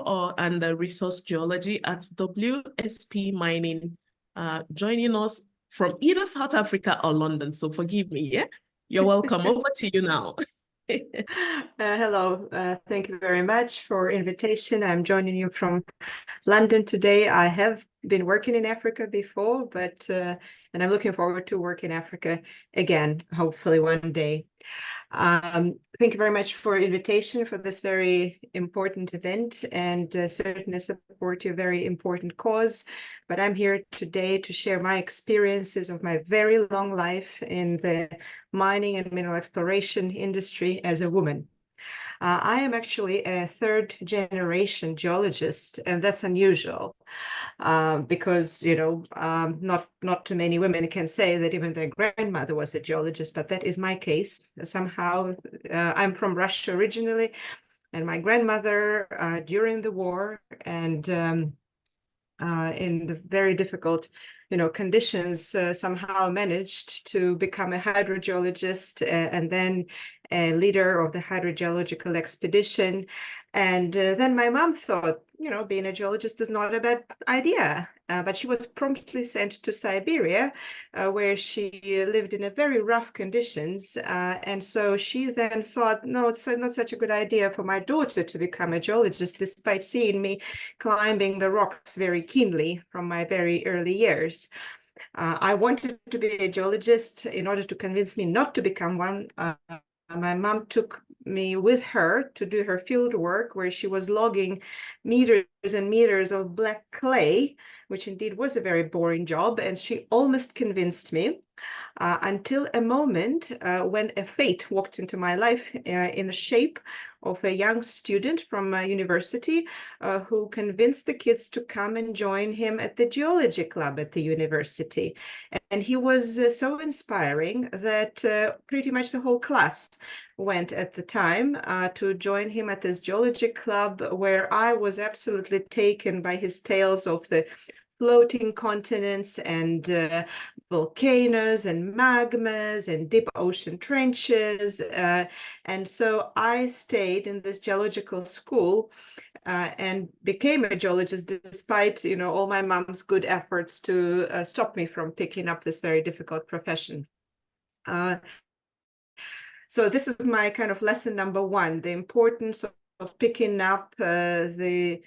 and Resource Geology at WSP Mining, joining us from either South Africa or London. So forgive me, yeah? You're welcome. Over to you now. Hello, thank you very much for invitation. I'm joining you from London today. I have been working in Africa before, but and I'm looking forward to work in Africa again, hopefully one day. Thank you very much for invitation for this very important event, and certainly support your very important cause. But I'm here today to share my experiences of my very long life in the mining and mineral exploration industry as a woman. I am actually a third generation geologist, and that's unusual because, you know, not too many women can say that even their grandmother was a geologist, but that is my case. Somehow I'm from Russia originally, and my grandmother during the war and in the very difficult, you know, conditions, somehow managed to become a hydrogeologist and then a leader of the hydrogeological expedition. And then my mom thought, you know, being a geologist is not a bad idea. But she was promptly sent to Siberia, where she lived in a very rough conditions. And so she then thought, no, it's not such a good idea for my daughter to become a geologist, despite seeing me climbing the rocks very keenly from my very early years. I wanted to be a geologist. In order to convince me not to become one, my mom took me with her to do her field work, where she was logging meters and meters of black clay, which indeed was a very boring job. And she almost convinced me until a moment when a fate walked into my life in the shape of a young student from a university who convinced the kids to come and join him at the geology club at the university. And he was so inspiring that pretty much the whole class went at the time to join him at this geology club, where I was absolutely taken by his tales of the floating continents and volcanoes and magmas and deep ocean trenches. And so I stayed in this geological school and became a geologist, despite, you know, all my mom's good efforts to stop me from picking up this very difficult profession. So this is my kind of lesson number one, the importance of picking up the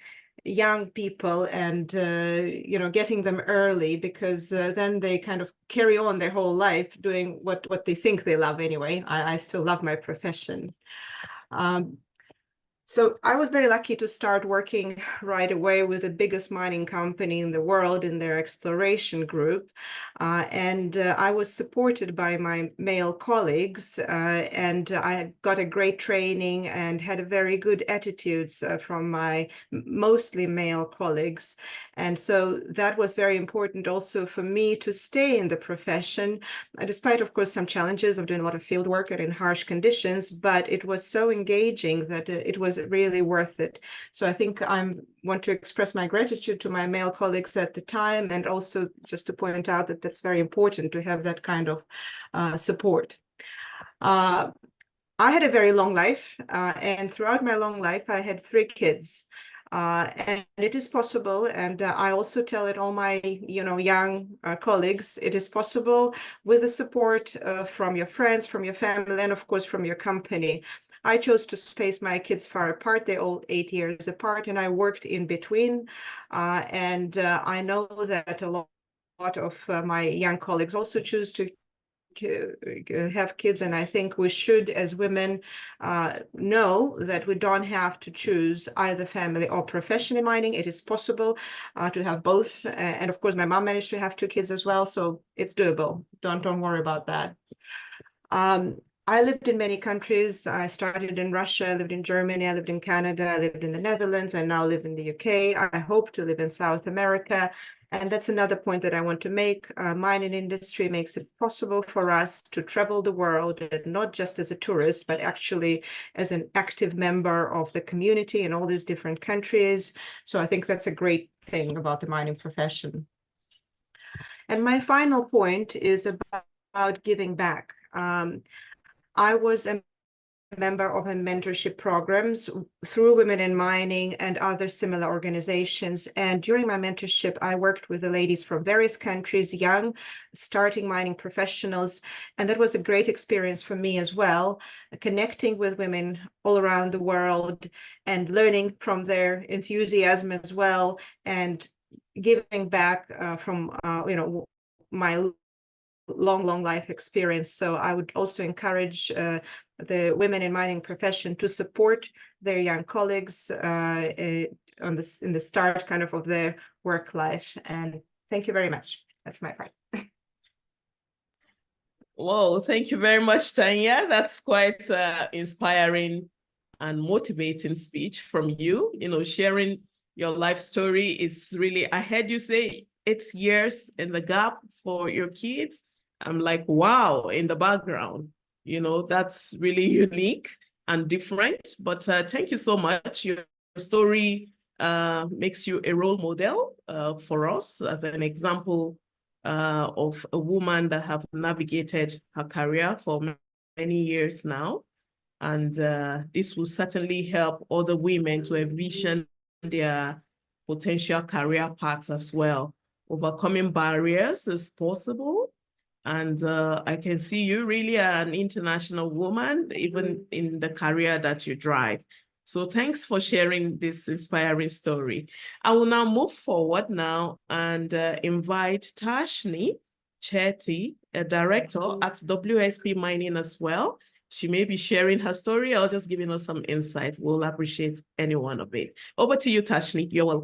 young people and, you know, getting them early, because then they kind of carry on their whole life doing what they think they love anyway. I still love my profession. So I was very lucky to start working right away with the biggest mining company in the world in their exploration group. And I was supported by my male colleagues, and I got a great training and had very good attitudes from my mostly male colleagues. And so that was very important also for me to stay in the profession, despite, of course, some challenges of doing a lot of field work and in harsh conditions, but it was so engaging that it was really worth it. So I think I want to express my gratitude to my male colleagues at the time, and also just to point out that that's very important to have that kind of support. I had a very long life, and throughout my long life, I had 3 kids. And it is possible, and I also tell it all my, you know, young colleagues, it is possible with the support from your friends, from your family, and of course from your company. I chose to space my kids far apart. They're all 8 years apart, and I worked in between. And I know that a lot of my young colleagues also choose to have kids, and I think we should, as women, know that we don't have to choose either family or profession in mining. It is possible to have both, and of course my mom managed to have 2 kids as well, so it's doable. Don't worry about that. I lived in many countries. I started in Russia, I lived in Germany, I lived in Canada, I lived in the Netherlands, I now live in the UK. I hope to live in South America. And that's another point that I want to make. Mining industry makes it possible for us to travel the world, and not just as a tourist, but actually as an active member of the community in all these different countries. So I think that's a great thing about the mining profession. And my final point is about giving back. I was member of a mentorship programs through Women in Mining and other similar organizations. And during my mentorship, I worked with the ladies from various countries, young, starting mining professionals. And that was a great experience for me as well, connecting with women all around the world and learning from their enthusiasm as well, and giving back from my long life experience. So I would also encourage the women in mining profession to support their young colleagues in the start kind of their work life. And thank you very much. That's my part. Whoa, thank you very much, Tanya. That's quite inspiring and motivating speech from you. Sharing your life story is really, I heard you say 8 years in the gap for your kids. I'm like, wow, in the background, that's really unique and different. But thank you so much. Your story makes you a role model for us as an example of a woman that have navigated her career for many years now. And this will certainly help other women to envision their potential career paths as well. Overcoming barriers is possible. And I can see you really are an international woman, even in the career that you drive. So thanks for sharing this inspiring story. I will now move forward now and invite Tashni Chetty, a director at WSP Mining as well. She may be sharing her story or just giving us some insight. We'll appreciate any one of it. Over to you, Tashni. You're welcome.